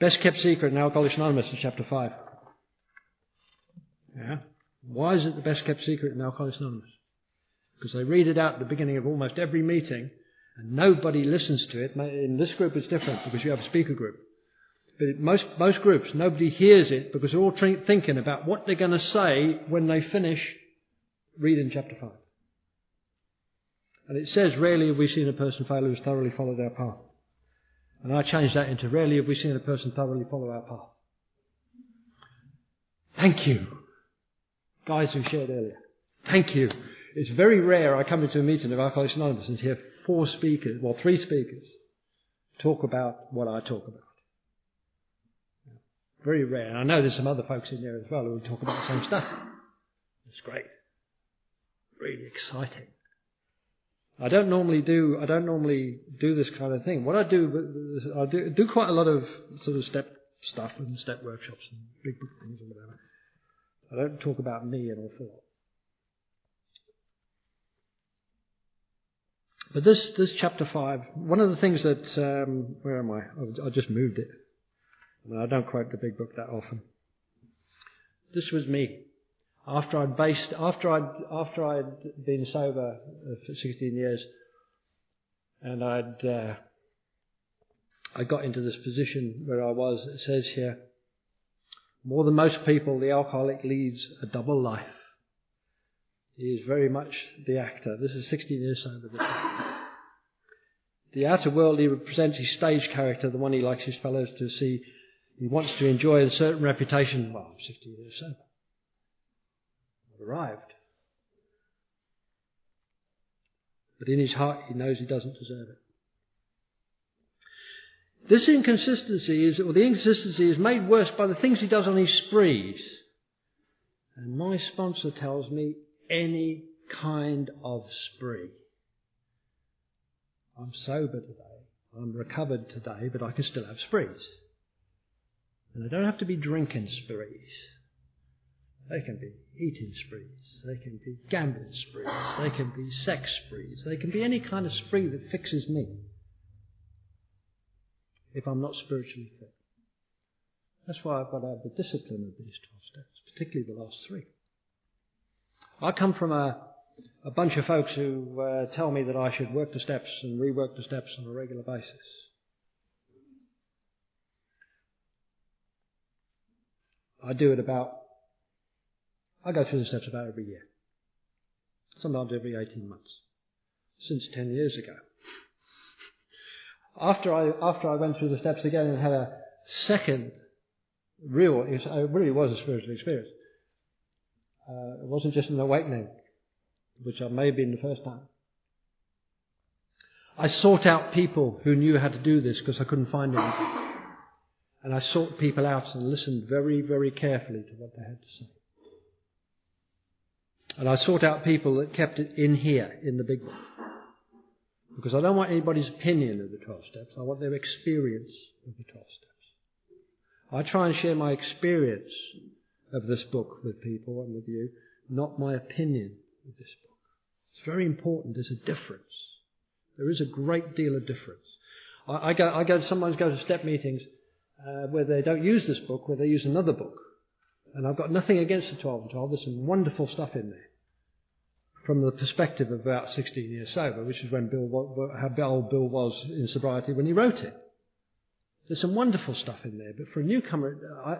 Best kept secret in Alcoholics Anonymous is chapter 5. Yeah. Why is it the best kept secret in Alcoholics Anonymous? Because they read it out at the beginning of almost every meeting, and nobody listens to it. In this group it's different because you have a speaker group. But in most groups, nobody hears it because they're all thinking about what they're going to say when they finish reading chapter 5. And it says, rarely have we seen a person fail who has thoroughly followed our path. And I changed that into, rarely have we seen a person thoroughly follow our path. Thank you. Guys who shared earlier. Thank you. It's very rare I come into a meeting of Alcoholics Anonymous and hear 3 speakers talk about what I talk about. Very rare. And I know there's some other folks in there as well who talk about the same stuff. It's great. Really exciting. I don't normally do this kind of thing. What I do quite a lot of sort of step stuff and step workshops and big book things and whatever. I don't talk about me an awful lot. But this chapter 5, one of the things that where am I? I just moved it. I don't quote the big book that often. This was me. After I'd been sober for 16 years, and I got into this position where I was. It says here, more than most people, the alcoholic leads a double life. He is very much the actor. This is 16 years sober. The outer world, he represents his stage character, the one he likes his fellows to see. He wants to enjoy a certain reputation. Well, I'm 16 years sober. I've arrived. But in his heart, he knows he doesn't deserve it. This inconsistency is made worse by the things he does on his sprees. And my sponsor tells me, any kind of spree. I'm sober today. I'm recovered today, but I can still have sprees. And they don't have to be drinking sprees. They can be eating sprees. They can be gambling sprees. They can be sex sprees. They can be any kind of spree that fixes me if I'm not spiritually fit. That's why I've got to have the discipline of these 12 steps, particularly the last 3. I come from a bunch of folks who tell me that I should work the steps and rework the steps on a regular basis. I go through the steps about every year. Sometimes every 18 months. Since 10 years ago. After I went through the steps again and had a second it really was a spiritual experience. It wasn't just an awakening, which I may have been the first time. I sought out people who knew how to do this because I couldn't find anything. And I sought people out and listened very, very carefully to what they had to say. And I sought out people that kept it in here, in the big book. Because I don't want anybody's opinion of the 12 steps. I want their experience of the 12 steps. I try and share my experience of this book with people and with you, not my opinion of this book. It's very important. There's a difference. There is a great deal of difference. I sometimes go to step meetings where they don't use this book, where they use another book. And I've got nothing against the 12 and 12. There's some wonderful stuff in there. From the perspective of about 16 years sober, which is when how old Bill was in sobriety when he wrote it. There's some wonderful stuff in there, but for a newcomer,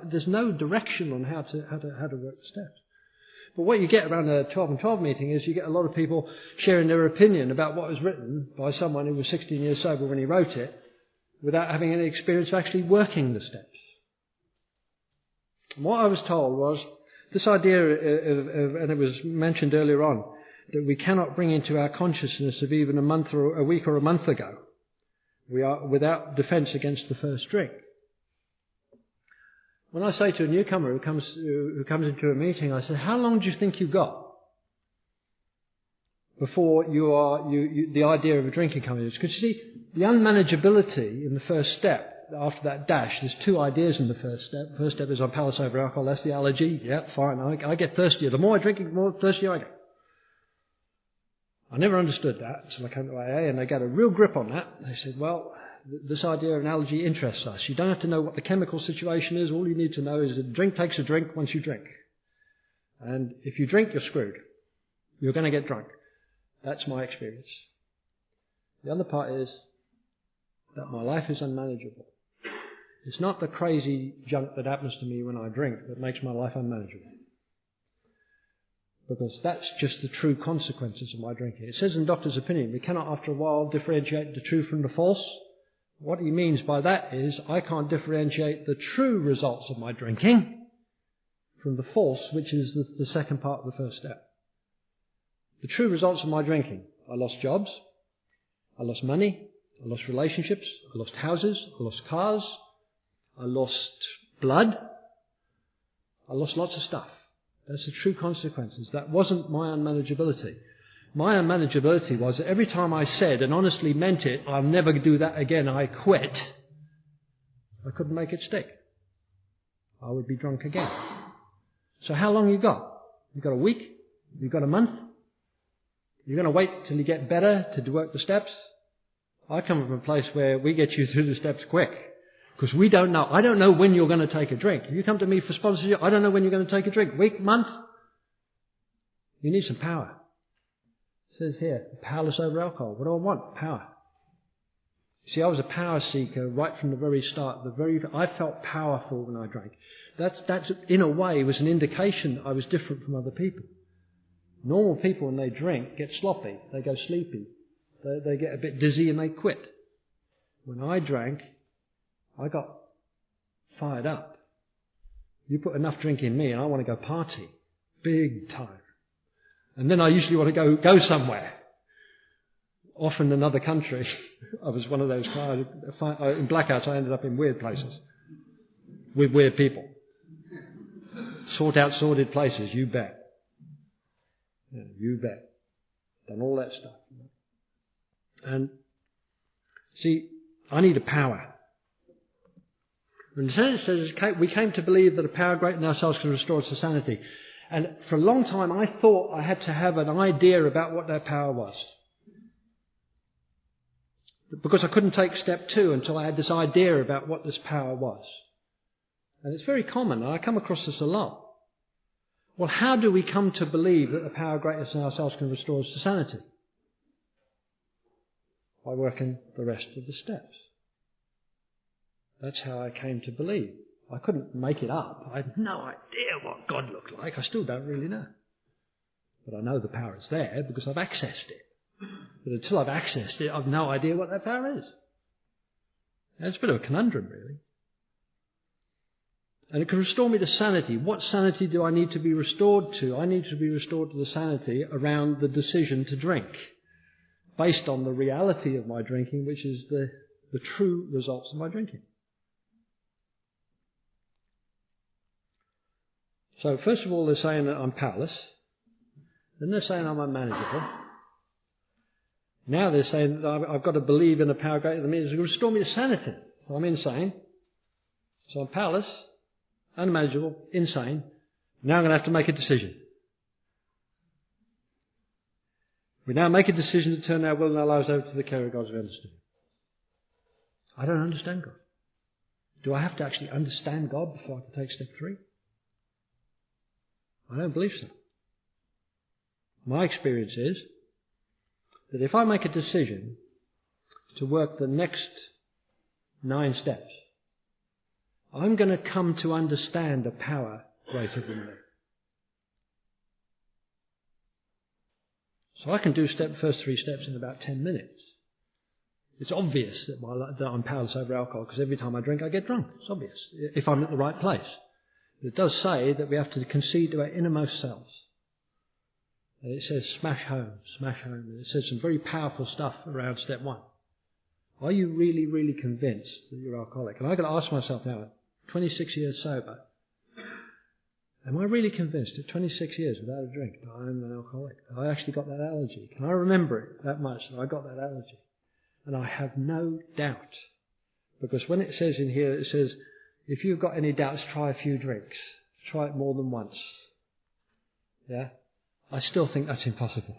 there's no direction on how to work the steps. But what you get around a 12 and 12 meeting is you get a lot of people sharing their opinion about what was written by someone who was 16 years sober when he wrote it, without having any experience of actually working the steps. And what I was told was this idea of, and it was mentioned earlier on, that we cannot bring into our consciousness of even a week or a month ago. We are without defence against the first drink. When I say to a newcomer who comes into a meeting, I say, how long do you think you've got before the idea of a drinking comes in? Because you see, the unmanageability in the first step, after that dash, there's 2 ideas in the first step. First step is I'm powerless over alcohol, that's the allergy. Yeah, fine, I get thirstier. The more I drink, the more thirstier I get. I never understood that until I came to AA, and they got a real grip on that. They said, well, This idea of analogy interests us. You don't have to know what the chemical situation is. All you need to know is a drink takes a drink once you drink. And if you drink, you're screwed. You're going to get drunk. That's my experience. The other part is that my life is unmanageable. It's not the crazy junk that happens to me when I drink that makes my life unmanageable. Because that's just the true consequences of my drinking. It says in Doctor's Opinion, we cannot after a while differentiate the true from the false. What he means by that is I can't differentiate the true results of my drinking from the false, which is the second part of the first step. The true results of my drinking. I lost jobs. I lost money. I lost relationships. I lost houses. I lost cars. I lost blood. I lost lots of stuff. That's the true consequences. That wasn't my unmanageability. My unmanageability was that every time I said and honestly meant it, I'll never do that again, I quit, I couldn't make it stick. I would be drunk again. So how long you got? You got a week? You got a month? You're going to wait till you get better to work the steps? I come from a place where we get you through the steps quick. Because we don't know. I don't know when you're going to take a drink. If you come to me for sponsorship, I don't know when you're going to take a drink. Week, month? You need some power. It says here, powerless over alcohol. What do I want? Power. See, I was a power seeker right from the very start. I felt powerful when I drank. That's in a way was an indication I was different from other people. Normal people, when they drink, get sloppy. They go sleepy. They get a bit dizzy and they quit. When I drank, I got fired up. You put enough drink in me and I want to go party. Big time. And then I usually want to go somewhere. Often another country. I was one of those guys. In blackouts I ended up in weird places. With weird people. Sorted places, you bet. Yeah, you bet. Done all that stuff. And see, I need a power. And it says, we came to believe that a power greater than ourselves can restore us to sanity. And for a long time I thought I had to have an idea about what that power was. Because I couldn't take step 2 until I had this idea about what this power was. And it's very common, and I come across this a lot. Well, how do we come to believe that a power greater than ourselves can restore us to sanity? By working the rest of the steps. That's how I came to believe. I couldn't make it up. I had no idea what God looked like. I still don't really know. But I know the power is there because I've accessed it. But until I've accessed it, I've no idea what that power is. And it's a bit of a conundrum, really. And it can restore me to sanity. What sanity do I need to be restored to? I need to be restored to the sanity around the decision to drink, based on the reality of my drinking, which is the true results of my drinking. So first of all, they're saying that I'm powerless. Then they're saying I'm unmanageable. Now they're saying that I've got to believe in a power greater than me to restore me to sanity. So I'm insane. So I'm powerless, unmanageable, insane. Now I'm going to have to make a decision. We now make a decision to turn our will and our lives over to the care of God's understanding. I don't understand God. Do I have to actually understand God before I can take step 3? I don't believe so. My experience is that if I make a decision to work the next 9 steps, I'm going to come to understand a power greater than me. So I can do first 3 steps in about 10 minutes. It's obvious that I'm powerless over alcohol because every time I drink I get drunk. It's obvious, if I'm at the right place. It does say that we have to concede to our innermost selves. And it says smash home. And it says some very powerful stuff around step 1. Are you really, really convinced that you're alcoholic? And I've got to ask myself now, 26 years sober, am I really convinced at 26 years without a drink that I'm an alcoholic? That I actually got that allergy? Can I remember it that much that I got that allergy? And I have no doubt. Because when it says in here, it says, if you've got any doubts, try a few drinks. Try it more than once. Yeah? I still think that's impossible.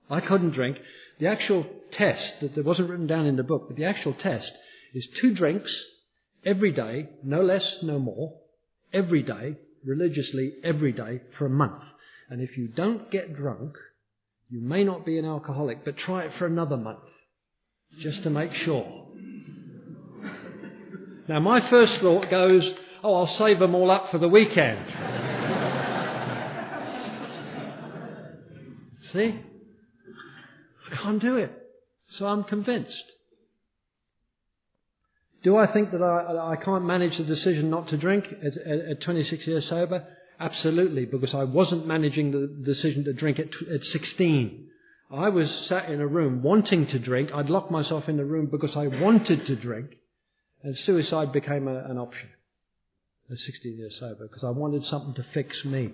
I couldn't drink. The actual test, that wasn't written down in the book, but the actual test is 2 drinks every day, no less, no more, every day, religiously every day for a month. And if you don't get drunk, you may not be an alcoholic, but try it for another month, just to make sure. Now, my first thought goes, I'll save them all up for the weekend. See? I can't do it. So I'm convinced. Do I think that I can't manage the decision not to drink at 26 years sober? Absolutely, because I wasn't managing the decision to drink at 16. I was sat in a room wanting to drink. I'd locked myself in the room because I wanted to drink. And suicide became an option at 16 years sober because I wanted something to fix me.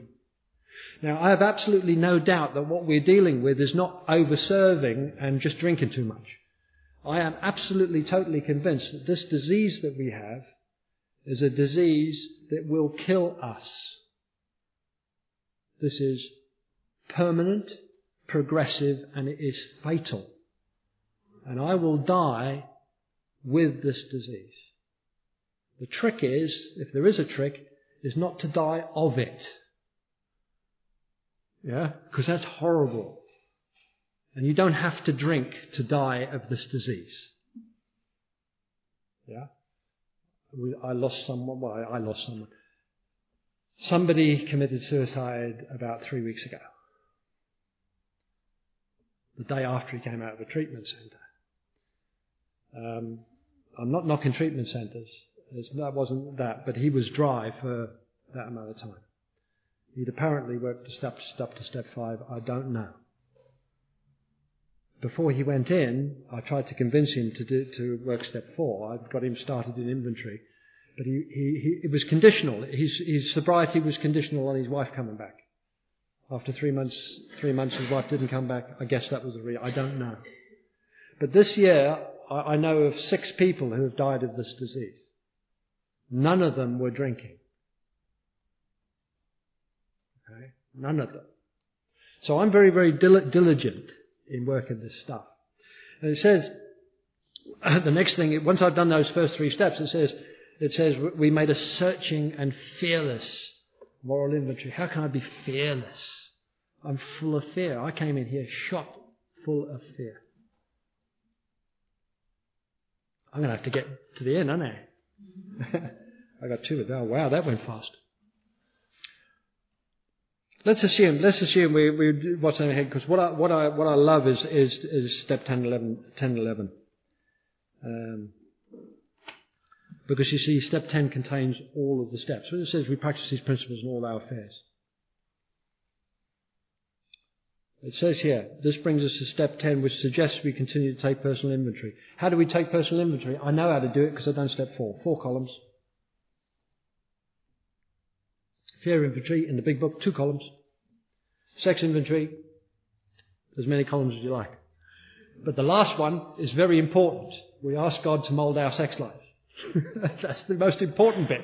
Now, I have absolutely no doubt that what we're dealing with is not over-serving and just drinking too much. I am absolutely, totally convinced that this disease that we have is a disease that will kill us. This is permanent, progressive, and it is fatal. And I will die with this disease. The trick is, if there is a trick, is not to die of it. Yeah? Because that's horrible. And you don't have to drink to die of this disease. Yeah? I lost someone. Somebody committed suicide about 3 weeks ago. The day after he came out of a treatment centre. I'm not knocking treatment centres. That wasn't that. But he was dry for that amount of time. He'd apparently worked up to step 5. I don't know. Before he went in, I tried to convince him to work step 4. I got him started in inventory. But it was conditional. His sobriety was conditional on his wife coming back. After 3 months, his wife didn't come back. I guess that was the reason. I don't know. But this year, I know of 6 people who have died of this disease. None of them were drinking. Okay? None of them. So I'm very, very diligent in working this stuff. And it says, the next thing, once I've done those first 3 steps, it says we made a searching and fearless moral inventory. How can I be fearless? I'm full of fear. I came in here shot full of fear. I'm going to have to get to the end, aren't I? I got 2 of them. Oh, wow, that went fast. Let's assume we what's in ahead, because what I love is step 10, 11. Because you see, step 10 contains all of the steps. So it says we practice these principles in all our affairs. It says here, this brings us to step 10, which suggests we continue to take personal inventory. How do we take personal inventory? I know how to do it because I've done step 4. 4 columns. Fear inventory in the big book, 2 columns. Sex inventory, as many columns as you like. But the last one is very important. We ask God to mould our sex lives. That's the most important bit.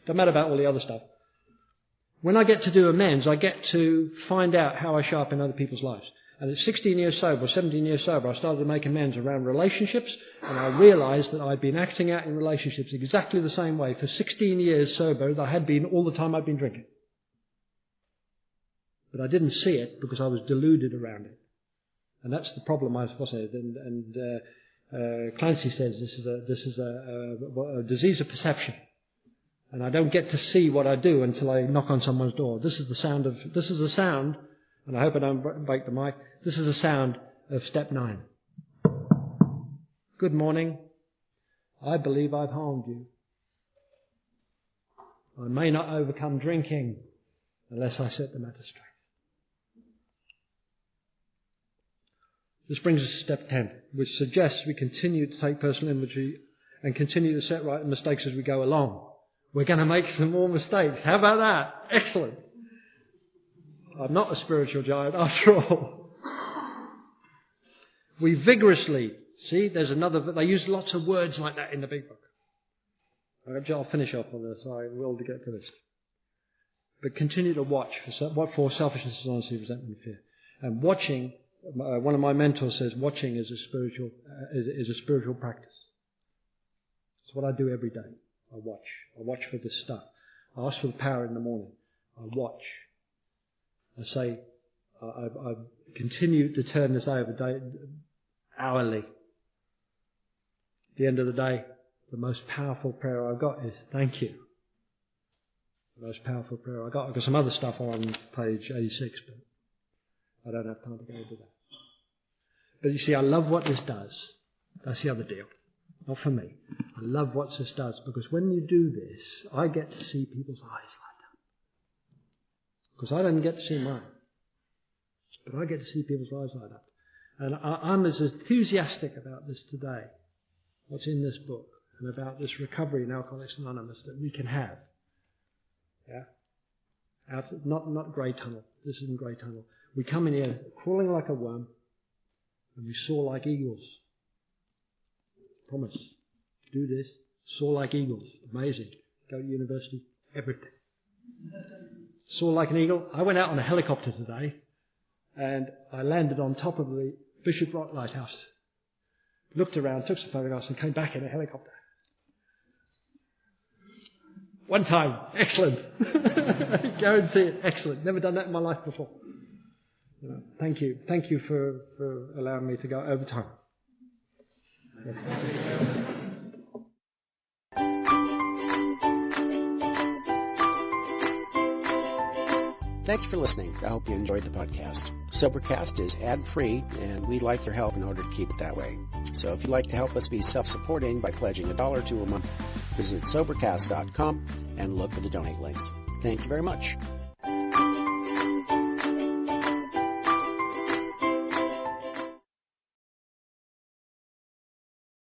Don't matter about all the other stuff. When I get to do amends, I get to find out how I show up in other people's lives. And at 16 years sober, 17 years sober, I started to make amends around relationships, and I realised that I'd been acting out in relationships exactly the same way for 16 years sober that I had been all the time I'd been drinking. But I didn't see it because I was deluded around it. And that's the problem I was saying. And Clancy says this is a disease of perception. And I don't get to see what I do until I knock on someone's door. This is the sound, and I hope I don't break the mic, this is the sound of step 9. Good morning. I believe I've harmed you. I may not overcome drinking unless I set the matter straight. This brings us to step 10, which suggests we continue to take personal inventory and continue to set right mistakes as we go along. We're going to make some more mistakes. How about that? Excellent. I'm not a spiritual giant after all. We vigorously, see, there's another, they use lots of words like that in the big book. I'll finish off on this, I will to get finished. But continue to watch for selfishness, dishonesty, resentment, and fear. And watching, one of my mentors says, watching is a spiritual practice. It's what I do every day. I watch. I watch for this stuff. I ask for the power in the morning. I watch. I say, I continue to turn this over hourly. At the end of the day, the most powerful prayer I've got is thank you. The most powerful prayer I got. I've got some other stuff on page 86, but I don't have time to go into that. But you see, I love what this does. That's the other deal. Not for me. I love what this does, because when you do this, I get to see people's eyes light up. Because I don't get to see mine. But I get to see people's eyes light up. And I'm as enthusiastic about this today, what's in this book, and about this recovery in Alcoholics Anonymous that we can have. Yeah? Not grey tunnel. This isn't grey tunnel. We come in here crawling like a worm, and we soar like eagles. Promise. Do this. Soar like eagles. Amazing. Go to university. Everything. Soar like an eagle. I went out on a helicopter today, and I landed on top of the Bishop Rock Lighthouse. Looked around, took some photographs, and came back in a helicopter. One time. Excellent. Go and see it. Excellent. Never done that in my life before. Thank you. Thank you for allowing me to go over time. Thanks for listening. I hope you enjoyed the podcast. Sobercast is ad-free, and we'd like your help in order to keep it that way. So if you'd like to help us be self-supporting by pledging $1 or $2 a month, visit Sobercast.com and look for the donate links. Thank you very much.